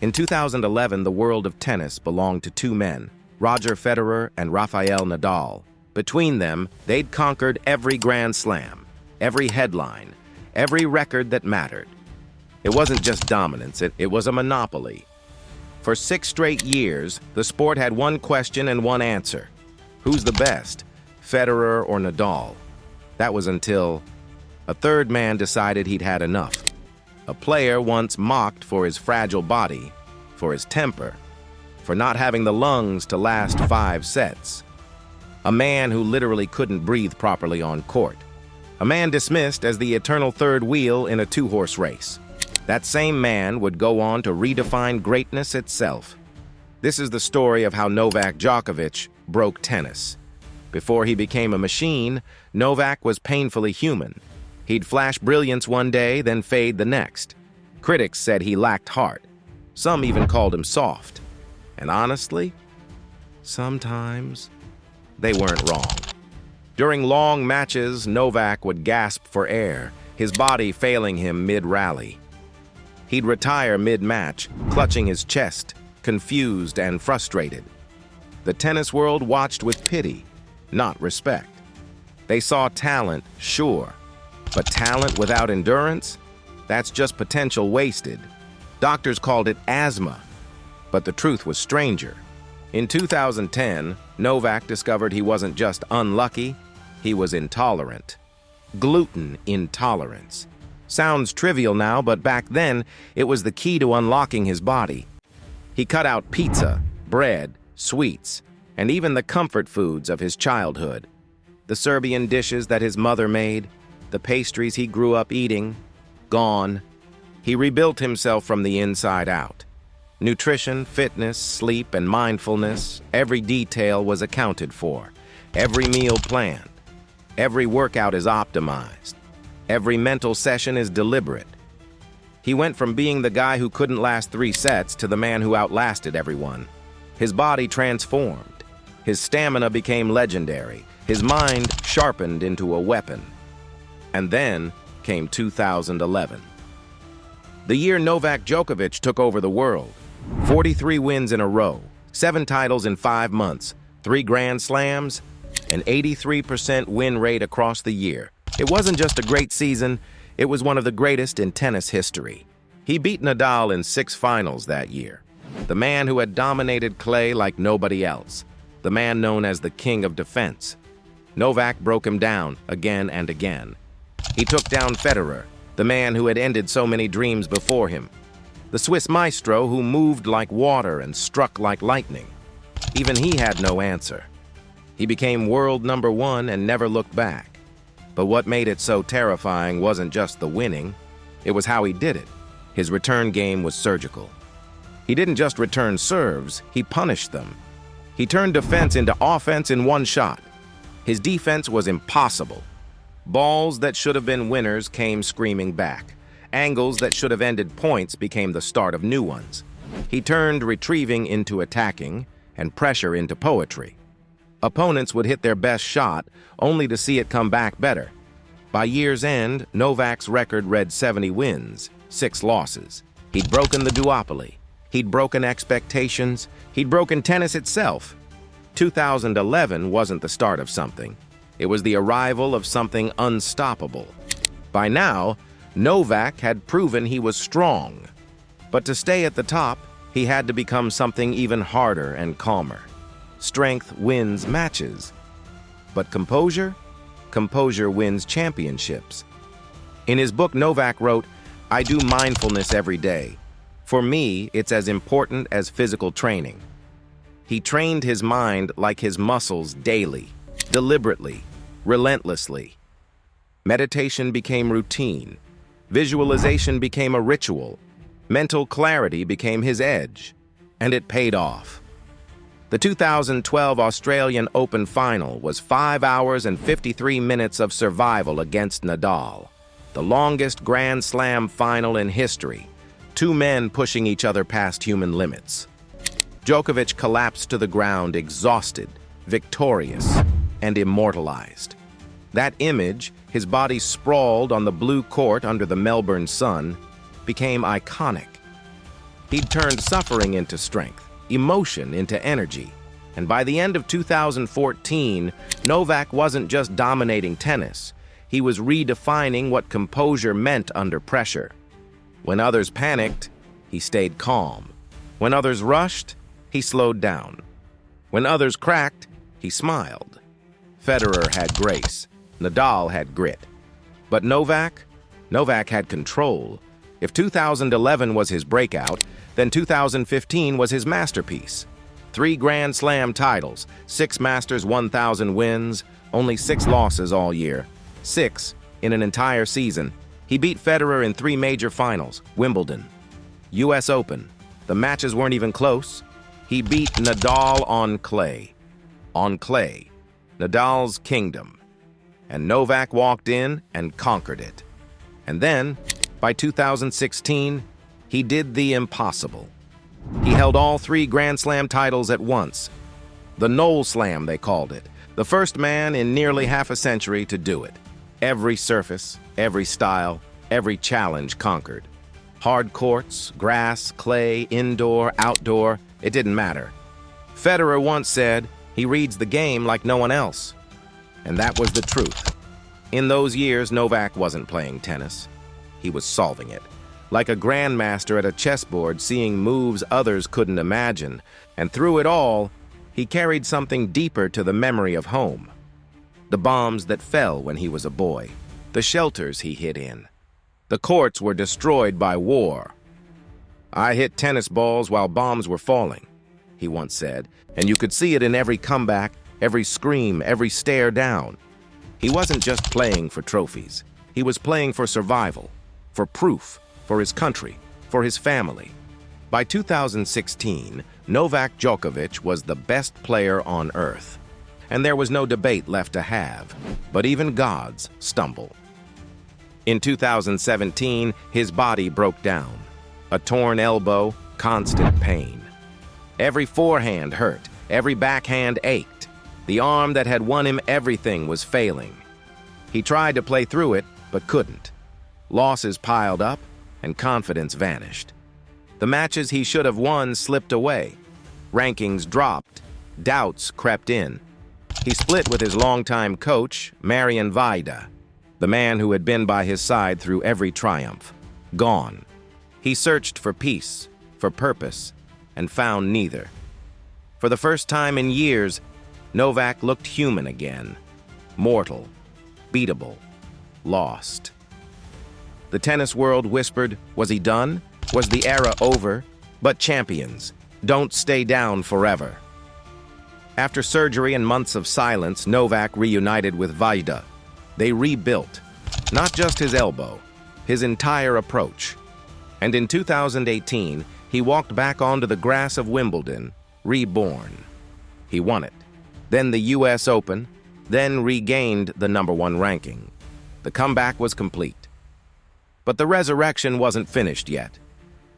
In 2011, the world of tennis belonged to two men, Roger Federer and Rafael Nadal. Between them, they'd conquered every Grand Slam, every headline, every record that mattered. It wasn't just dominance, it was a monopoly. For 6 straight years, the sport had one question and one answer. Who's the best, Federer or Nadal? That was until a third man decided he'd had enough. A player once mocked for his fragile body, for his temper, for not having the lungs to last 5 sets. A man who literally couldn't breathe properly on court. A man dismissed as the eternal third wheel in a 2-horse race. That same man would go on to redefine greatness itself. This is the story of how Novak Djoković broke tennis. Before he became a machine, Novak was painfully human. He'd flash brilliance one day, then fade the next. Critics said he lacked heart. Some even called him soft. And honestly, sometimes they weren't wrong. During long matches, Novak would gasp for air, his body failing him mid-rally. He'd retire mid-match, clutching his chest, confused and frustrated. The tennis world watched with pity, not respect. They saw talent, sure, but talent without endurance? That's just potential wasted. Doctors called it asthma, but the truth was stranger. In 2010, Novak discovered he wasn't just unlucky, he was intolerant. Gluten intolerance. Sounds trivial now, but back then, it was the key to unlocking his body. He cut out pizza, bread, sweets, and even the comfort foods of his childhood. The Serbian dishes that his mother made, the pastries he grew up eating, gone. He rebuilt himself from the inside out. Nutrition, fitness, sleep, and mindfulness, every detail was accounted for. Every meal planned. Every workout is optimized. Every mental session is deliberate. He went from being the guy who couldn't last 3 sets to the man who outlasted everyone. His body transformed. His stamina became legendary. His mind sharpened into a weapon. And then came 2011. The year Novak Djoković took over the world. 43 wins in a row, 7 titles in 5 months, 3 Grand Slams, an 83% win rate across the year. It wasn't just a great season, it was one of the greatest in tennis history. He beat Nadal in 6 finals that year. The man who had dominated clay like nobody else. The man known as the king of defense. Novak broke him down again and again. He took down Federer, the man who had ended so many dreams before him. The Swiss maestro who moved like water and struck like lightning. Even he had no answer. He became world #1 and never looked back. But what made it so terrifying wasn't just the winning, it was how he did it. His return game was surgical. He didn't just return serves, he punished them. He turned defense into offense in 1 shot. His defense was impossible. Balls that should have been winners came screaming back. Angles that should have ended points became the start of new ones. He turned retrieving into attacking and pressure into poetry. Opponents would hit their best shot only to see it come back better. By year's end, Novak's record read 70 wins, 6 losses. He'd broken the duopoly. He'd broken expectations. He'd broken tennis itself. 2011 wasn't the start of something. It was the arrival of something unstoppable. By now, Novak had proven he was strong. But to stay at the top, he had to become something even harder and calmer. Strength wins matches. But composure? Composure wins championships. In his book, Novak wrote, "I do mindfulness every day. For me, it's as important as physical training." He trained his mind like his muscles daily, deliberately, relentlessly. Meditation became routine. Visualization became a ritual. Mental clarity became his edge. And it paid off. The 2012 Australian Open final was 5 hours and 53 minutes of survival against Nadal, the longest Grand Slam final in history, 2 men pushing each other past human limits. Djokovic collapsed to the ground exhausted, victorious, and immortalized. That image, his body sprawled on the blue court under the Melbourne sun, became iconic. He'd turned suffering into strength, emotion into energy. And by the end of 2014, Novak wasn't just dominating tennis. He was redefining what composure meant under pressure. When others panicked, he stayed calm. When others rushed, he slowed down. When others cracked, he smiled. Federer had grace. Nadal had grit. But Novak had control. If 2011 was his breakout, then 2015 was his masterpiece. 3 Grand Slam titles, 6 Masters 1000 wins, only 6 losses all year. 6 in an entire season. He beat Federer in 3 major finals, Wimbledon, US Open. The matches weren't even close. He beat Nadal on clay. On clay. Nadal's kingdom. And Novak walked in and conquered it. And then, by 2016, he did the impossible. He held all 3 Grand Slam titles at once. The Knoll Slam, they called it. The first man in nearly half a century to do it. Every surface, every style, every challenge conquered. Hard courts, grass, clay, indoor, outdoor, it didn't matter. Federer once said, he reads the game like no one else. And that was the truth. In those years, Novak wasn't playing tennis. He was solving it. Like a grandmaster at a chessboard seeing moves others couldn't imagine. And through it all, he carried something deeper to the memory of home. The bombs that fell when he was a boy. The shelters he hid in. The courts were destroyed by war. "I hit tennis balls while bombs were falling," he once said, and you could see it in every comeback, every scream, every stare down. He wasn't just playing for trophies. He was playing for survival, for proof, for his country, for his family. By 2016, Novak Djoković was the best player on earth. And there was no debate left to have, but even gods stumble. In 2017, his body broke down. A torn elbow, constant pain. Every forehand hurt, every backhand ached. The arm that had won him everything was failing. He tried to play through it, but couldn't. Losses piled up, and confidence vanished. The matches he should have won slipped away. Rankings dropped. Doubts crept in. He split with his longtime coach, Marian Vaida, the man who had been by his side through every triumph. Gone. He searched for peace, for purpose, and found neither. For the first time in years, Novak looked human again. Mortal, beatable, lost. The tennis world whispered, was he done? Was the era over? But champions don't stay down forever. After surgery and months of silence, Novak reunited with Vaida. They rebuilt, not just his elbow, his entire approach. And in 2018, he walked back onto the grass of Wimbledon, reborn. He won it. Then the US Open, then regained the #1 ranking. The comeback was complete. But the resurrection wasn't finished yet.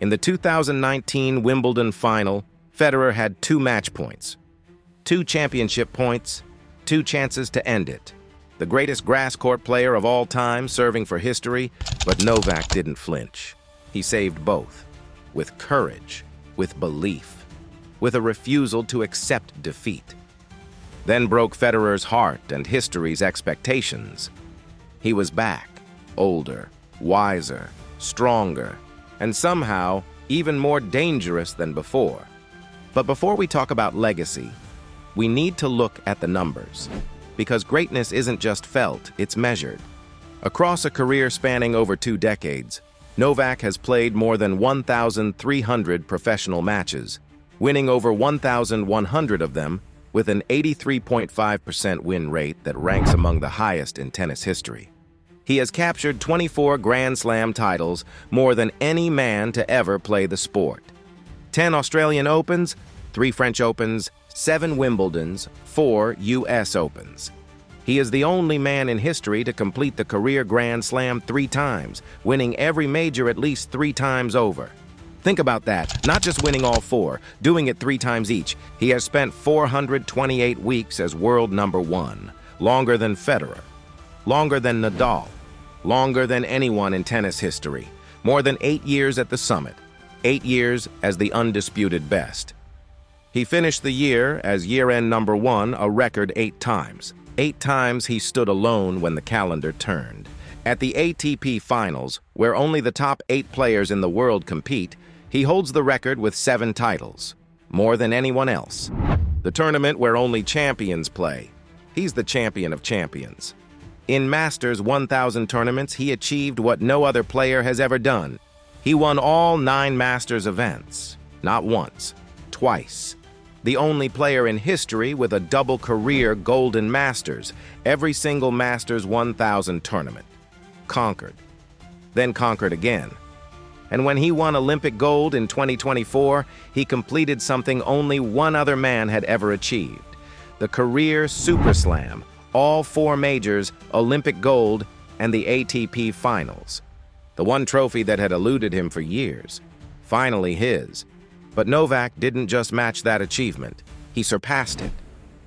In the 2019 Wimbledon final, Federer had 2 match points, 2 championship points, 2 chances to end it. The greatest grass court player of all time serving for history, but Novak didn't flinch. He saved both, with courage, with belief, with a refusal to accept defeat. Then broke Federer's heart and history's expectations. He was back, older, wiser, stronger, and somehow even more dangerous than before. But before we talk about legacy, we need to look at the numbers, because greatness isn't just felt, it's measured. Across a career spanning over 2 decades, Novak has played more than 1,300 professional matches, winning over 1,100 of them with an 83.5% win rate that ranks among the highest in tennis history. He has captured 24 Grand Slam titles, more than any man to ever play the sport. 10 Australian Opens, 3 French Opens, 7 Wimbledons, 4 US Opens. He is the only man in history to complete the career Grand Slam 3 times, winning every major at least 3 times over. Think about that, not just winning all 4, doing it 3 times each. He has spent 428 weeks as world #1, longer than Federer, longer than Nadal, longer than anyone in tennis history, more than 8 years at the summit. 8 years as the undisputed best. He finished the year as year-end #1 a record 8 times. 8 times he stood alone when the calendar turned. At the ATP Finals, where only the top 8 players in the world compete, he holds the record with 7 titles, more than anyone else. The tournament where only champions play. He's the champion of champions. In Masters 1000 tournaments, he achieved what no other player has ever done. He won all 9 Masters events, not once, twice. The only player in history with a double career Golden Masters, every single Masters 1000 tournament. Conquered. Then conquered again. And when he won Olympic gold in 2024, he completed something only one other man had ever achieved. The career Super Slam, all 4 majors, Olympic gold, and the ATP Finals. The one trophy that had eluded him for years. Finally his. But Novak didn't just match that achievement. He surpassed it.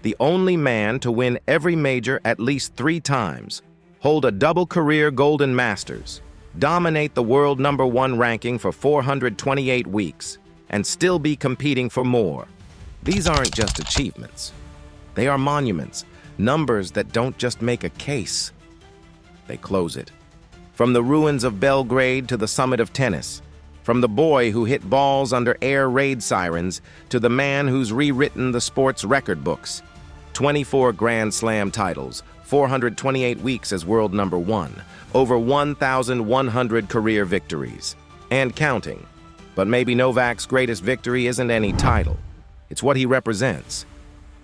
The only man to win every major at least 3 times, hold a double career Golden Masters, dominate the world #1 ranking for 428 weeks, and still be competing for more. These aren't just achievements. They are monuments, numbers that don't just make a case. They close it. From the ruins of Belgrade to the summit of tennis, from the boy who hit balls under air raid sirens to the man who's rewritten the sport's record books. 24 Grand Slam titles, 428 weeks as world #1, over 1,100 career victories, and counting. But maybe Novak's greatest victory isn't any title. It's what he represents.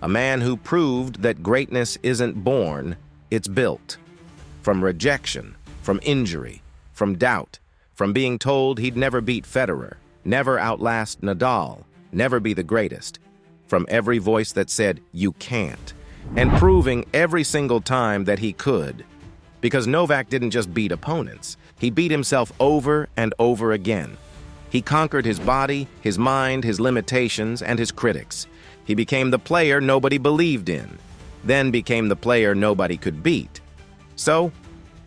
A man who proved that greatness isn't born, it's built. From rejection, from injury, from doubt, from being told he'd never beat Federer, never outlast Nadal, never be the greatest. From every voice that said, "You can't," and proving every single time that he could. Because Novak didn't just beat opponents, he beat himself over and over again. He conquered his body, his mind, his limitations, and his critics. He became the player nobody believed in, then became the player nobody could beat. So,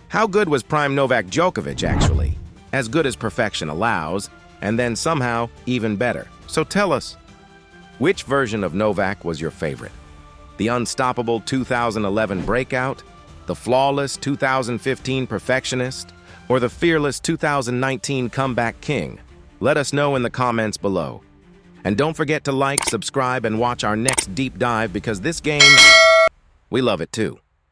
how good was prime Novak Djoković, actually? As good as perfection allows, and then somehow even better. So tell us, which version of Novak was your favorite? The unstoppable 2011 breakout, the flawless 2015 perfectionist, or the fearless 2019 comeback king? Let us know in the comments below. And don't forget to like, subscribe, and watch our next deep dive because this game, we love it too.